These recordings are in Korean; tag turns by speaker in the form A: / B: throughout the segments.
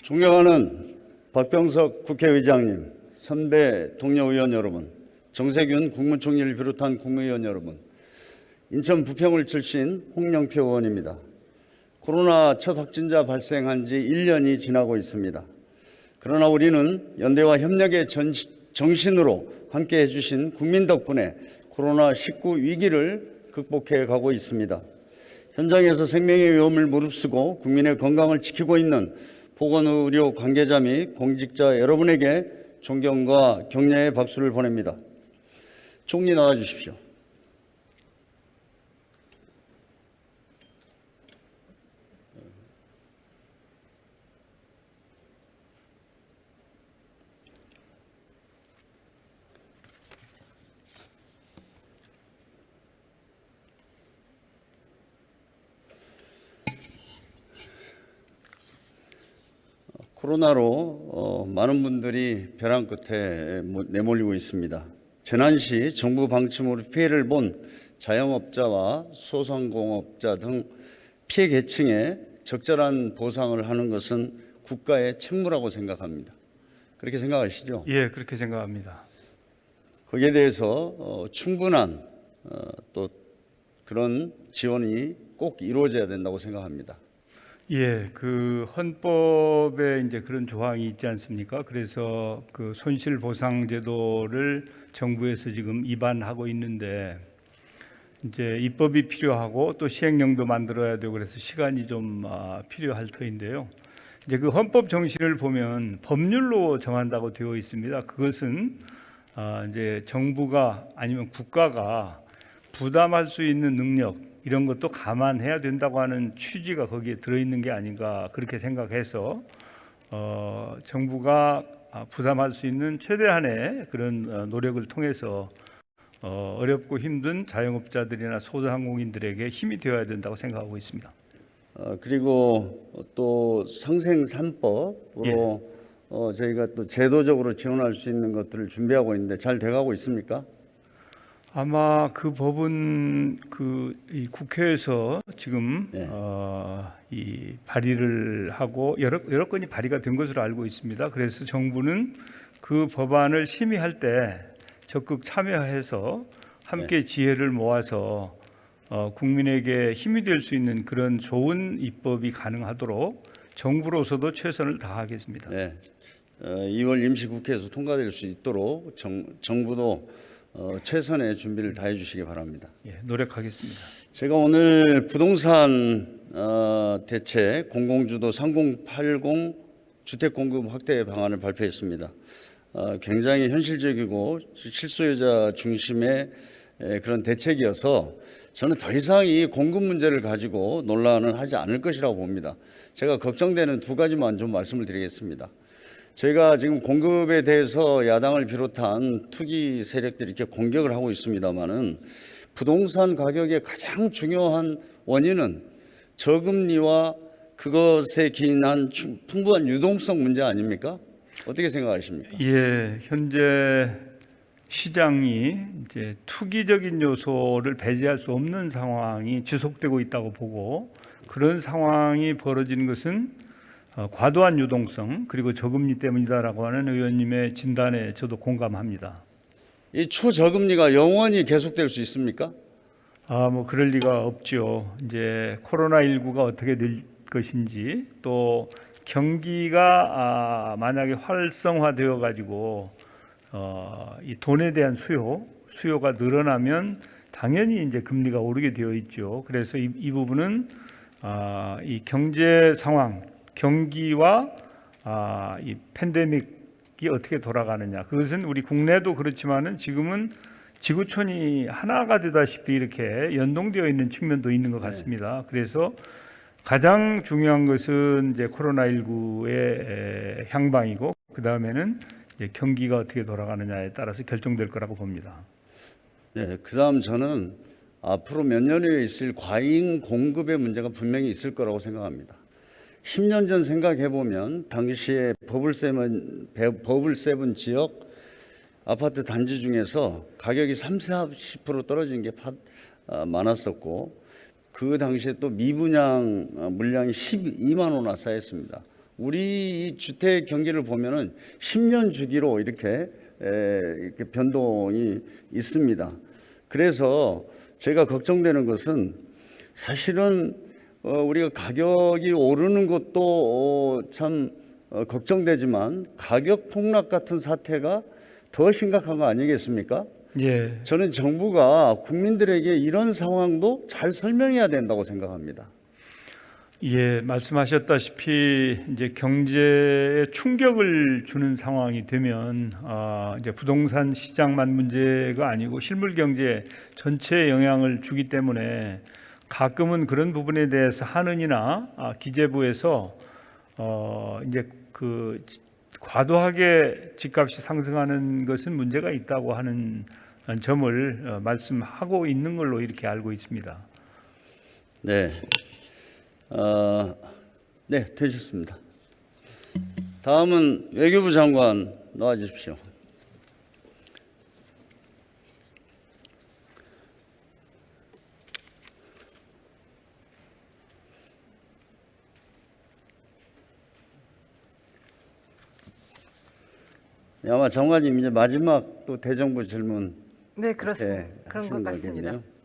A: 존경하는 박병석 국회의장님, 선배 동료 의원 여러분, 정세균 국무총리를 비롯한 국무위원 여러분, 인천 부평을 출신 홍영표 의원입니다. 코로나 첫 확진자 발생한 지 1년이 지나고 있습니다. 그러나 우리는 연대와 협력의 정신으로 함께해 주신 국민 덕분에 코로나19 위기를 극복해 가고 있습니다. 현장에서 생명의 위험을 무릅쓰고 국민의 건강을 지키고 있는 보건의료 관계자 및 공직자 여러분에게 존경과 격려의 박수를 보냅니다. 총리 나와 주십시오. 코로나로 많은 분들이 벼랑 끝에 내몰리고 있습니다. 재난 시 정부 방침으로 피해를 본 자영업자와 소상공업자 등 피해 계층에 적절한 보상을 하는 것은 국가의 책무라고 생각합니다. 그렇게 생각하시죠?
B: 예, 그렇게 생각합니다.
A: 거기에 대해서 충분한 또 그런 지원이 꼭 이루어져야 된다고 생각합니다.
B: 예, 그 헌법에 이제 그런 조항이 있지 않습니까? 그래서 그 손실보상제도를 정부에서 지금 입안하고 있는데 이제 입법이 필요하고 또 시행령도 만들어야 되고 그래서 시간이 좀 필요할 터인데요. 이제 그 헌법 정신을 보면 법률로 정한다고 되어 있습니다. 그것은 이제 정부가 아니면 국가가 부담할 수 있는 능력 이런 것도 감안해야 된다고 하는 취지가 거기에 들어있는 게 아닌가 그렇게 생각해서 정부가 부담할 수 있는 최대한의 그런 노력을 통해서 어렵고 힘든 자영업자들이나 소상공인들에게 힘이 되어야 된다고 생각하고 있습니다.
A: 그리고 또 상생 3법으로 저희가 또 제도적으로 지원할 수 있는 것들을 준비하고 있는데 잘 돼가고 있습니까?
B: 아마 그 법은 이 국회에서 지금 이 발의를 하고 여러 건이 발의가 된 것으로 알고 있습니다. 그래서 정부는 그 법안을 심의할 때 적극 참여해서 함께 지혜를 모아서 국민에게 힘이 될 수 있는 그런 좋은 입법이 가능하도록 정부로서도 최선을 다하겠습니다.
A: 네. 2월 임시국회에서 통과될 수 있도록 정부도 최선의 준비를 다해 주시기 바랍니다.
B: 예, 노력하겠습니다.
A: 제가 오늘 부동산 대책 공공주도 3080 주택 공급 확대 방안을 발표했습니다. 굉장히 현실적이고 실소유자 중심의 그런 대책이어서 저는 더 이상 이 공급 문제를 가지고 논란은 하지 않을 것이라고 봅니다. 제가 걱정되는 두 가지만 좀 말씀을 드리겠습니다. 저희가 지금 공급에 대해서 야당을 비롯한 투기 세력들이 이렇게 공격을 하고 있습니다만은 부동산 가격의 가장 중요한 원인은 저금리와 그것에 기인한 풍부한 유동성 문제 아닙니까? 어떻게 생각하십니까?
B: 예, 현재 시장이 이제 투기적인 요소를 배제할 수 없는 상황이 지속되고 있다고 보고 그런 상황이 벌어지는 것은 과도한 유동성 그리고 저금리 때문이다라고 하는 의원님의 진단에 저도 공감합니다.
A: 이 초저금리가 영원히 계속될 수 있습니까?
B: 뭐 그럴 리가 없죠. 이제 코로나19가 어떻게 될 것인지 또 경기가 만약에 활성화되어 가지고 이 돈에 대한 수요가 늘어나면 당연히 이제 금리가 오르게 되어 있죠. 그래서 이 부분은 이 경제 상황 경기와 이 팬데믹이 어떻게 돌아가느냐 그것은 우리 국내도 그렇지만은 지금은 지구촌이 하나가 되다시피 이렇게 연동되어 있는 측면도 있는 것 같습니다. 그래서 가장 중요한 것은 이제 코로나19의 향방이고 그 다음에는 경기가 어떻게 돌아가느냐에 따라서 결정될 거라고 봅니다.
A: 네, 그다음 저는 앞으로 몇 년 후에 있을 과잉 공급의 문제가 분명히 있을 거라고 생각합니다. 10년 전 생각해 보면 당시에 버블 세븐 지역 아파트 단지 중에서 가격이 30~40% 떨어진 게 많았었고 그 당시에 또 미분양 물량이 12만 호나 쌓였습니다. 우리 이 주택 경기를 보면은 10년 주기로 이렇게 변동이 있습니다. 그래서 제가 걱정되는 것은 사실은 우리가 가격이 오르는 것도 참 걱정되지만 가격 폭락 같은 사태가 더 심각한 거 아니겠습니까?
B: 예,
A: 저는 정부가 국민들에게 이런 상황도 잘 설명해야 된다고 생각합니다.
B: 예, 말씀하셨다시피 이제 경제에 충격을 주는 상황이 되면 이제 부동산 시장만 문제가 아니고 실물 경제 전체에 영향을 주기 때문에 가끔은 그런 부분에 대해서 한은이나 기재부에서 이제 그 과도하게 집값이 상승하는 것은 문제가 있다고 하는 점을 말씀하고 있는 걸로 이렇게 알고 있습니다.
A: 네, 네, 되셨습니다. 다음은 외교부 장관 나와 주십시오. 네, 아마 장관님 이제 마지막 또 대정부 질문
C: 네, 그렇습니다.
A: 네,
C: 그런
A: 하시는
C: 것 같습니다.
A: 거겠네요.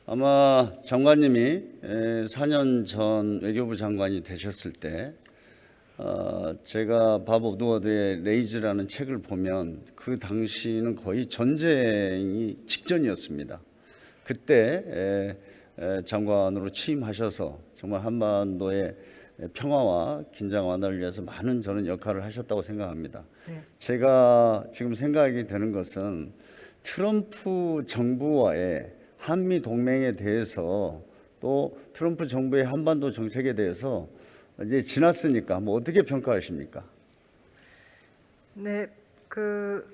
A: 아마 장관님이 4년 전 외교부 장관이 되셨을 때 제가 밥 오드워드의 레이즈라는 책을 보면 그 당시는 거의 전쟁이 직전이었습니다. 그때 장관으로 취임하셔서 정말 한반도의 평화와 긴장 완화를 위해서 많은 저는 역할을 하셨다고 생각합니다.
C: 네.
A: 제가 지금 생각이 드는 것은 트럼프 정부와의 한미 동맹에 대해서 또 트럼프 정부의 한반도 정책에 대해서 이제 지났으니까 뭐 어떻게 평가하십니까?
C: 네, 그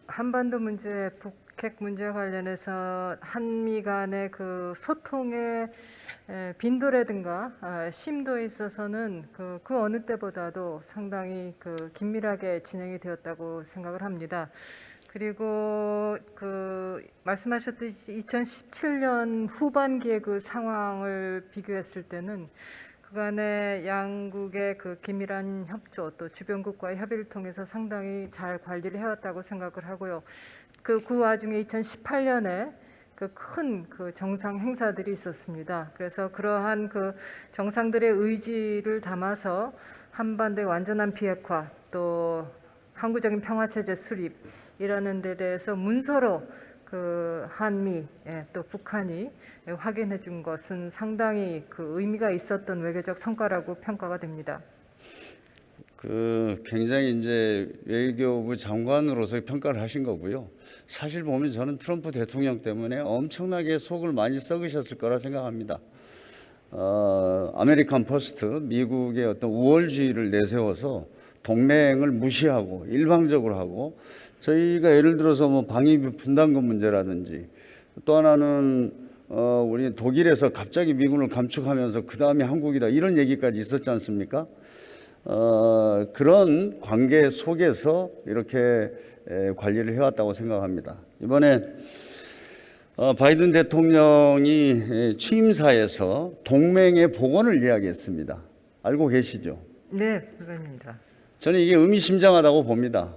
C: 한반도 문제, 북핵 문제 관련해서 한미 간의 그 소통의 빈도라든가 심도에 있어서는 그 어느 때보다도 상당히 그 긴밀하게 진행이 되었다고 생각을 합니다. 그리고 그 말씀하셨듯이 2017년 후반기의 그 상황을 비교했을 때는 그간의 양국의 그 긴밀한 협조 또 주변국과의 협의를 통해서 상당히 잘 관리를 해왔다고 생각을 하고요. 그 와중에 2018년에 그 큰 그 정상 행사들이 있었습니다. 그래서 그러한 그 정상들의 의지를 담아서 한반도의 완전한 비핵화 또 항구적인 평화체제 수립 이라는 데 대해서 문서로 그 한미 또 북한이 확인해 준 것은 상당히 그 의미가 있었던 외교적 성과라고 평가가 됩니다.
A: 그 굉장히 이제 외교부 장관으로서 평가를 하신 거고요. 사실 보면 저는 트럼프 대통령 때문에 엄청나게 속을 많이 썩으셨을 거라 생각합니다. 아메리칸 퍼스트, 미국의 어떤 우월주의를 내세워서 동맹을 무시하고 일방적으로 하고 저희가 예를 들어서 뭐 방위비 분담금 문제라든지 또 하나는 우리 독일에서 갑자기 미군을 감축하면서 그 다음에 한국이다 이런 얘기까지 있었지 않습니까? 그런 관계 속에서 이렇게 관리를 해왔다고 생각합니다. 이번에 바이든 대통령이 취임사에서 동맹의 복원을 이야기했습니다. 알고 계시죠?
C: 네, 그겁니다.
A: 저는 이게 의미심장하다고 봅니다.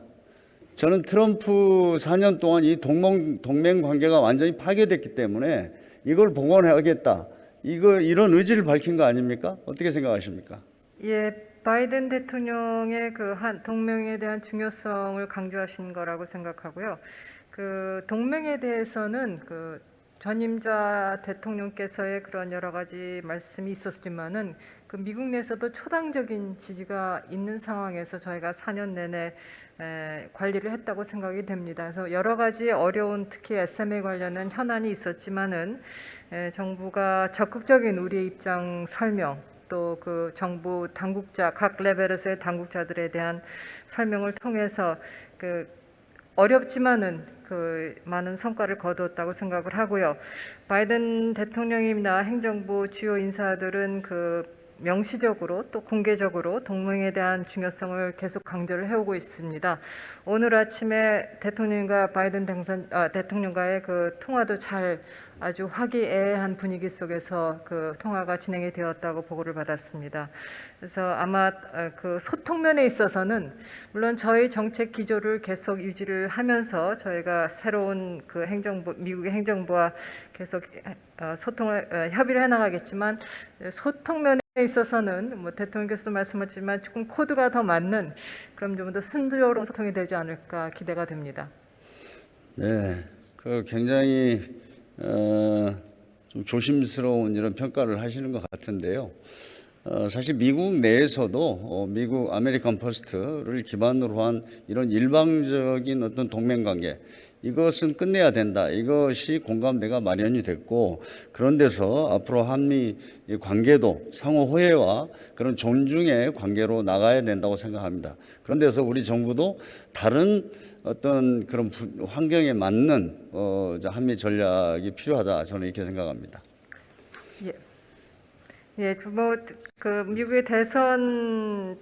A: 저는 트럼프 4년 동안 이 동맹 관계가 완전히 파괴됐기 때문에 이걸 복원하겠다. 이런 의지를 밝힌 거 아닙니까? 어떻게 생각하십니까?
C: 예, 바이든 대통령의 그 한 동맹에 대한 중요성을 강조하신 거라고 생각하고요. 그 동맹에 대해서는 그 전임자 대통령께서의 그런 여러 가지 말씀이 있었지만은 그 미국 내에서도 초당적인 지지가 있는 상황에서 저희가 4년 내내 관리를 했다고 생각이 됩니다. 그래서 여러 가지 어려운 특히 SMA 관련된 현안이 있었지만은 정부가 적극적인 우리의 입장 설명 또 그 정부 당국자 각 레벨에서의 당국자들에 대한 설명을 통해서 그 어렵지만은 그 많은 성과를 거두었다고 생각을 하고요. 바이든 대통령이나 행정부 주요 인사들은 그 명시적으로 또 공개적으로 동맹에 대한 중요성을 계속 강조를 해오고 있습니다. 오늘 아침에 대통령과 바이든 대통령과의 그 통화도 잘 아주 화기애애한 분위기 속에서 그 통화가 진행이 되었다고 보고를 받았습니다. 그래서 아마 그 소통면에 있어서는 물론 저희 정책 기조를 계속 유지를 하면서 저희가 새로운 그 미국의 행정부와 계속 소통을 협의를 해나가겠지만, 소통면에 있어서는 뭐 대통령께서도 말씀하셨지만 조금 코드가 더 맞는, 그럼 좀 더 순조로운 소통이 되지 않을까 기대가 됩니다.
A: 네, 그 굉장히 좀 조심스러운 이런 평가를 하시는 것 같은데요. 사실 미국 내에서도 미국 아메리칸 퍼스트를 기반으로 한 이런 일방적인 어떤 동맹관계, 이것은 끝내야 된다. 이것이 공감대가 마련이 됐고, 그런 데서 앞으로 한미 관계도 상호 호혜와 그런 존중의 관계로 나가야 된다고 생각합니다. 그런 데서 우리 정부도 다른 어떤 그런 환경에 맞는 한미 전략이 필요하다, 저는 이렇게 생각합니다.
C: 예, 그 미국의 대선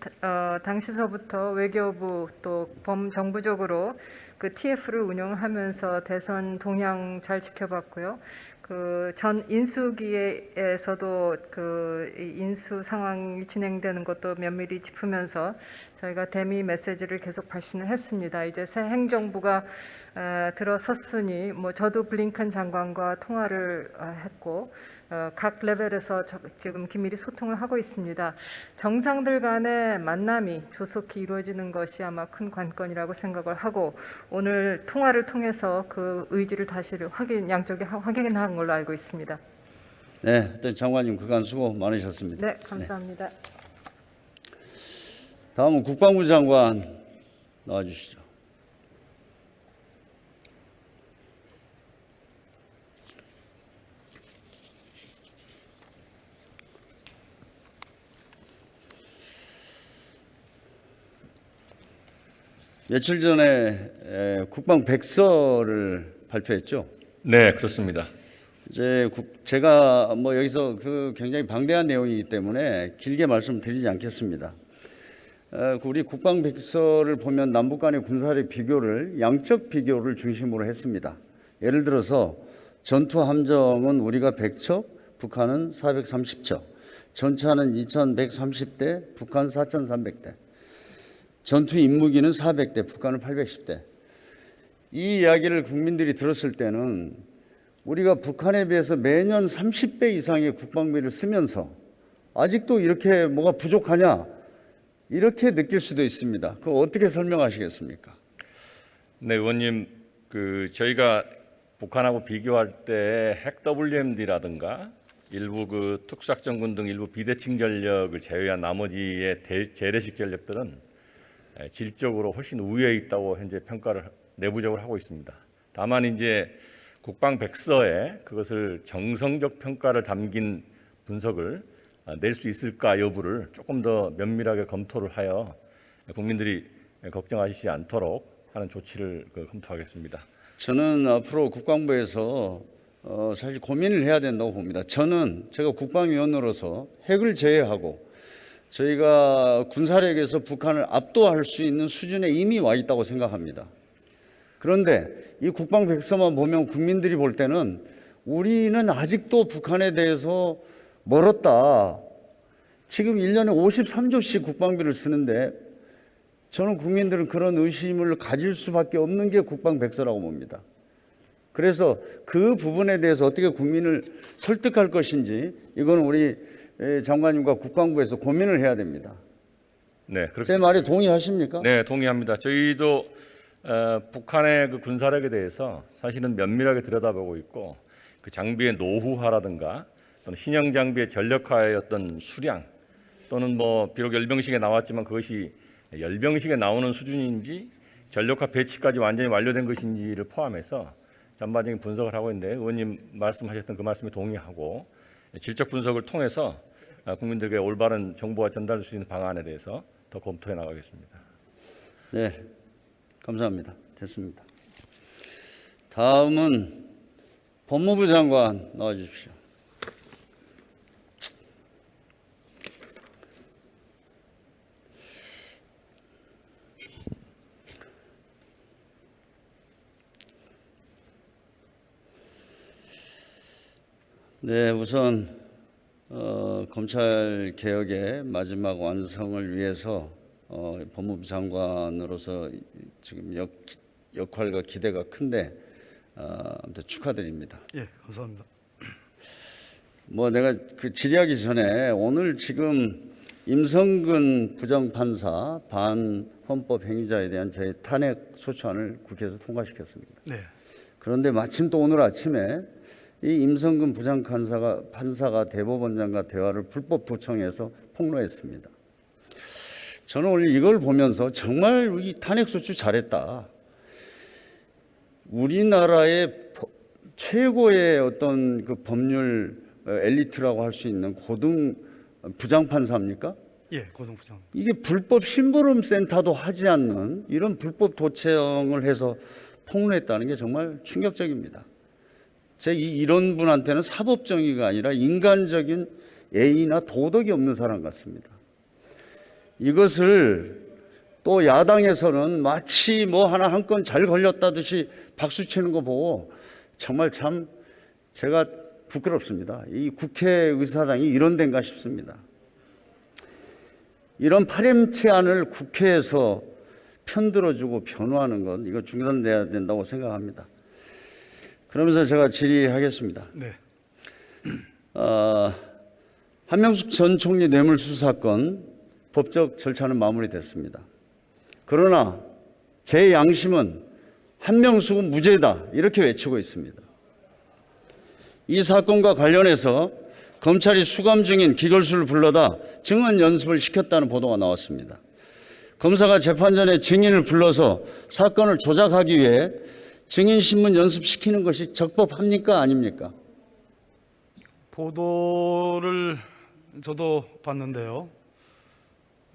C: 당시서부터 외교부 또 범정부적으로 그 TF를 운영하면서 대선 동향 잘 지켜봤고요. 그 전 인수기에서도 그 인수 상황이 진행되는 것도 면밀히 짚으면서 저희가 대미 메시지를 계속 발신을 했습니다. 이제 새 행정부가 들어섰으니 뭐 저도 블링컨 장관과 통화를 했고, 각 레벨에서 지금 긴밀히 소통을 하고 있습니다. 정상들 간의 만남이 조속히 이루어지는 것이 아마 큰 관건이라고 생각을 하고, 오늘 통화를 통해서 그 의지를 다시 양쪽이 확인한 걸로 알고 있습니다.
A: 네, 하여튼 장관님 그간 수고 많으셨습니다.
C: 네, 감사합니다.
A: 다음은 국방부 장관 나와주시죠. 며칠 전에 국방 백서를 발표했죠.
D: 네, 그렇습니다.
A: 이제 제가 뭐 여기서 그 굉장히 방대한 내용이기 때문에 길게 말씀드리지 않겠습니다. 우리 국방 백서를 보면 남북 간의 군사력 비교를 양적 비교를 중심으로 했습니다. 예를 들어서 전투 함정은 우리가 100척, 북한은 430척, 전차는 2130대, 북한 4300대, 전투 임무기는 400대, 북한은 810대. 이 이야기를 국민들이 들었을 때는 우리가 북한에 비해서 매년 30배 이상의 국방비를 쓰면서 아직도 이렇게 뭐가 부족하냐, 이렇게 느낄 수도 있습니다. 그거 어떻게 설명하시겠습니까?
D: 네, 의원님, 저희가 북한하고 비교할 때 핵 WMD라든가 일부 그 특수작전군 등 일부 비대칭 전력을 제외한 나머지의 재래식 전력들은 질적으로 훨씬 우위에 있다고 현재 평가를 내부적으로 하고 있습니다. 다만 이제 국방 백서에 그것을 정성적 평가를 담긴 분석을 낼 수 있을까 여부를 조금 더 면밀하게 검토를 하여 국민들이 걱정하시지 않도록 하는 조치를 검토하겠습니다.
A: 저는 앞으로 국방부에서 사실 고민을 해야 된다고 봅니다. 제가 국방위원으로서 핵을 제외하고 저희가 군사력에서 북한을 압도할 수 있는 수준에 이미 와 있다고 생각합니다. 그런데 이 국방 백서만 보면 국민들이 볼 때는 우리는 아직도 북한에 대해서 멀었다. 지금 1년에 53조씩 국방비를 쓰는데 저는 국민들은 그런 의심을 가질 수밖에 없는 게 국방 백서라고 봅니다. 그래서 그 부분에 대해서 어떻게 국민을 설득할 것인지 이거는 우리 장관님과 국방부에서 고민을 해야 됩니다.
D: 네,
A: 제 말에 동의하십니까?
D: 네, 동의합니다. 저희도 북한의 그 군사력에 대해서 사실은 면밀하게 들여다보고 있고, 그 장비의 노후화라든가 또는 신형 장비의 전력화의 어떤 수량, 또는 뭐 비록 열병식에 나왔지만 그것이 열병식에 나오는 수준인지 전력화 배치까지 완전히 완료된 것인지를 포함해서 전반적인 분석을 하고 있는데, 의원님 말씀하셨던 그 말씀에 동의하고 질적 분석을 통해서 국민들에게 올바른 정보가 전달될 수 있는 방안에 대해서 더 검토해 나가겠습니다.
A: 네, 감사합니다. 됐습니다. 다음은 법무부 장관 나와주십시오. 네, 우선 검찰 개혁의 마지막 완성을 위해서 법무부 장관으로서 지금 역할과 기대가 큰데 아무튼 축하드립니다.
E: 예, 감사합니다.
A: 뭐 내가 그 질의하기 전에 오늘 지금 임성근 부장판사 반헌법 행위자에 대한 제 탄핵 소추안을 국회에서 통과시켰습니다.
E: 네,
A: 그런데 마침 또 오늘 아침에 이 임성근 부장판사가 대법원장과 대화를 불법 도청해서 폭로했습니다. 저는 오늘 이걸 보면서 정말 이 탄핵소추 잘했다. 우리나라의 최고의 어떤 그 법률 엘리트라고 할 수 있는 고등 부장판사입니까?
E: 예, 고등부장.
A: 이게 불법 심부름 센터도 하지 않는 이런 불법 도청을 해서 폭로했다는 게 정말 충격적입니다. 이런 분한테는 사법 정의가 아니라 인간적인 예의나 도덕이 없는 사람 같습니다. 이것을 또 야당에서는 마치 뭐 하나 한 건 잘 걸렸다듯이 박수 치는 거 보고 정말 참 제가 부끄럽습니다. 이 국회의사당이 이런 데인가 싶습니다. 이런 파렴치한을 국회에서 편들어주고 변호하는 건 이거 중단돼야 된다고 생각합니다. 그러면서 제가 질의하겠습니다.
E: 네,
A: 한명숙 전 총리 뇌물수수 사건 법적 절차는 마무리됐습니다. 그러나 제 양심은 한명숙은 무죄다 이렇게 외치고 있습니다. 이 사건과 관련해서 검찰이 수감 중인 기걸수를 불러다 증언 연습을 시켰다는 보도가 나왔습니다. 검사가 재판 전에 증인을 불러서 사건을 조작하기 위해 증인신문 연습시키는 것이 적법합니까? 아닙니까?
E: 보도를 저도 봤는데요.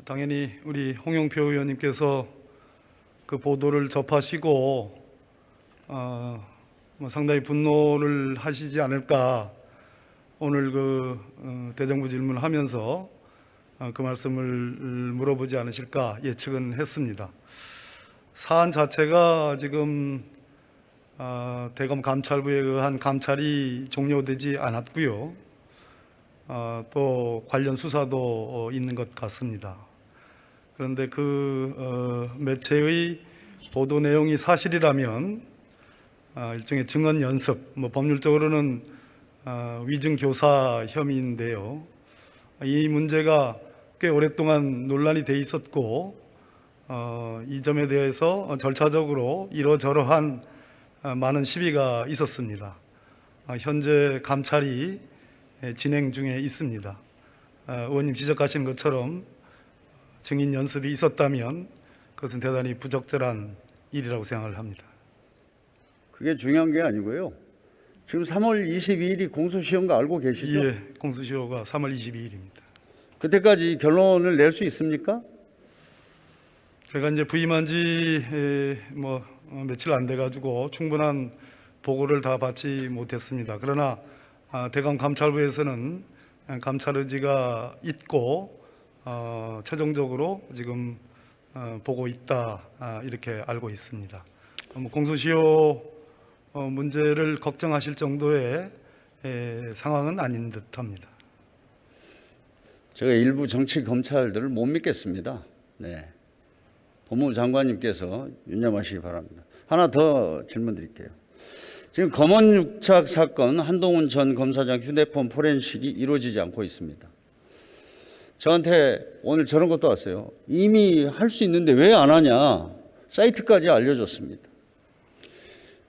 E: 당연히 우리 홍영표 의원님께서 그 보도를 접하시고 상당히 분노를 하시지 않을까 오늘 그 대정부 질문을 하면서 그 말씀을 물어보지 않으실까 예측은 했습니다. 사안 자체가 지금 대검 감찰부에 의한 감찰이 종료되지 않았고요. 또 관련 수사도 있는 것 같습니다. 그런데 그 매체의 보도 내용이 사실이라면 일종의 증언 연습, 뭐 법률적으로는 위증 교사 혐의인데요. 이 문제가 꽤 오랫동안 논란이 돼 있었고 이 점에 대해서 절차적으로 이러저러한 많은 시비가 있었습니다. 현재 감찰이 진행 중에 있습니다. 의원님 지적하신 것처럼 증인 연습이 있었다면 그것은 대단히 부적절한 일이라고 생각을 합니다.
A: 그게 중요한 게 아니고요. 지금 3월 22일이 공소시효인 거 알고 계시죠?
E: 예, 공소시효가 3월 22일입니다.
A: 그때까지 결론을 낼 수 있습니까?
E: 제가 이제 부임한 지 며칠 안 돼 가지고 충분한 보고를 다 받지 못했습니다. 그러나 대검 감찰부에서는 감찰 의지가 있고 최종적으로 지금 보고 있다 이렇게 알고 있습니다. 공소시효 문제를 걱정하실 정도의 상황은 아닌 듯합니다.
A: 제가 일부 정치 검찰들을 못 믿겠습니다. 네. 법무부 장관님께서 유념하시기 바랍니다. 하나 더 질문 드릴게요. 지금 검언유착 사건 한동훈 전 검사장 휴대폰 포렌식이 이루어지지 않고 있습니다. 저한테 오늘 저런 것도 왔어요. 이미 할 수 있는데 왜 안 하냐. 사이트까지 알려줬습니다.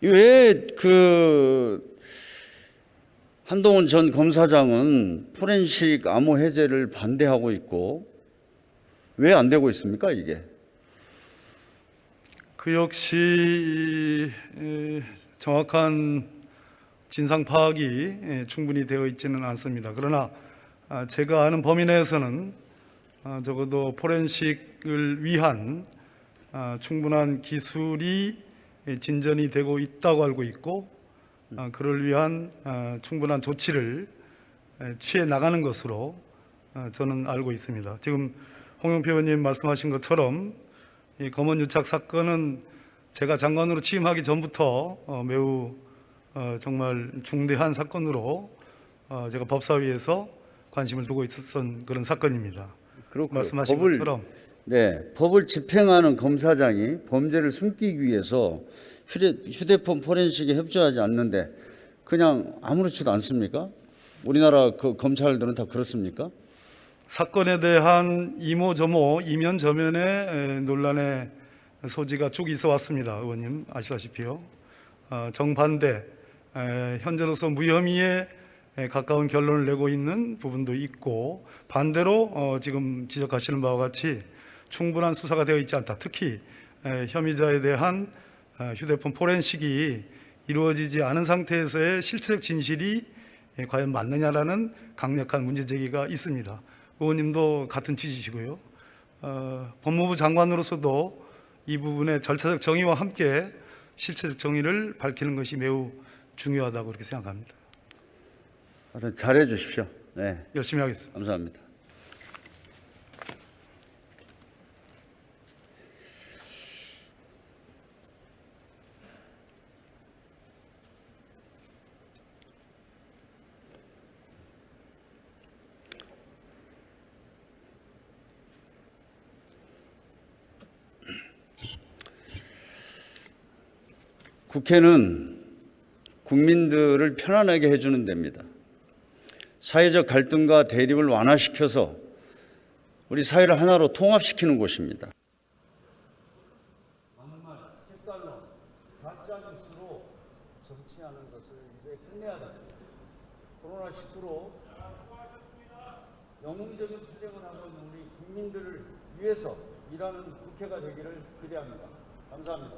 A: 왜 한동훈 전 검사장은 포렌식 암호 해제를 반대하고 있고 왜 안 되고 있습니까, 이게?
E: 그 역시 정확한 진상 파악이 충분히 되어 있지는 않습니다. 그러나 제가 아는 범위 내에서는 적어도 포렌식을 위한 충분한 기술이 진전이 되고 있다고 알고 있고 그를 위한 충분한 조치를 취해 나가는 것으로 저는 알고 있습니다. 지금 홍영표 의원님 말씀하신 것처럼 이 검언유착 사건은 제가 장관으로 취임하기 전부터 매우 정말 중대한 사건으로 제가 법사위에서 관심을 두고 있었던 그런 사건입니다.
A: 그렇고
E: 말씀하신
A: 법을
E: 것처럼
A: 법을 집행하는 검사장이 범죄를 숨기기 위해서 휴대폰 포렌식에 협조하지 않는데 그냥 아무렇지도 않습니까? 우리나라 그 검찰들은 다 그렇습니까?
E: 사건에 대한 이모저모, 이면저면의 논란의 소지가 쭉 있어 왔습니다. 의원님 아시다시피요. 정반대, 현재로서 무혐의에 가까운 결론을 내고 있는 부분도 있고 반대로 지금 지적하시는 바와 같이 충분한 수사가 되어 있지 않다. 특히 혐의자에 대한 휴대폰 포렌식이 이루어지지 않은 상태에서의 실체적 진실이 과연 맞느냐라는 강력한 문제 제기가 있습니다. 의원님도 같은 취지시고요. 법무부 장관으로서도 이 부분의 절차적 정의와 함께 실체적 정의를 밝히는 것이 매우 중요하다고 그렇게 생각합니다.
A: 하여튼 잘해 주십시오. 네,
E: 열심히 하겠습니다.
A: 감사합니다. 국회는 국민들을 편안하게 해주는 데입니다. 사회적 갈등과 대립을 완화시켜서 우리 사회를 하나로 통합시키는 곳입니다. 색깔로 가짜뉴스로 정치하는 것을 이제 끝내야 됩니다. 코로나19로 영웅적인 투쟁을 하고 있는 우리 국민들을 위해서 일하는 국회가 되기를 기대합니다. 감사합니다.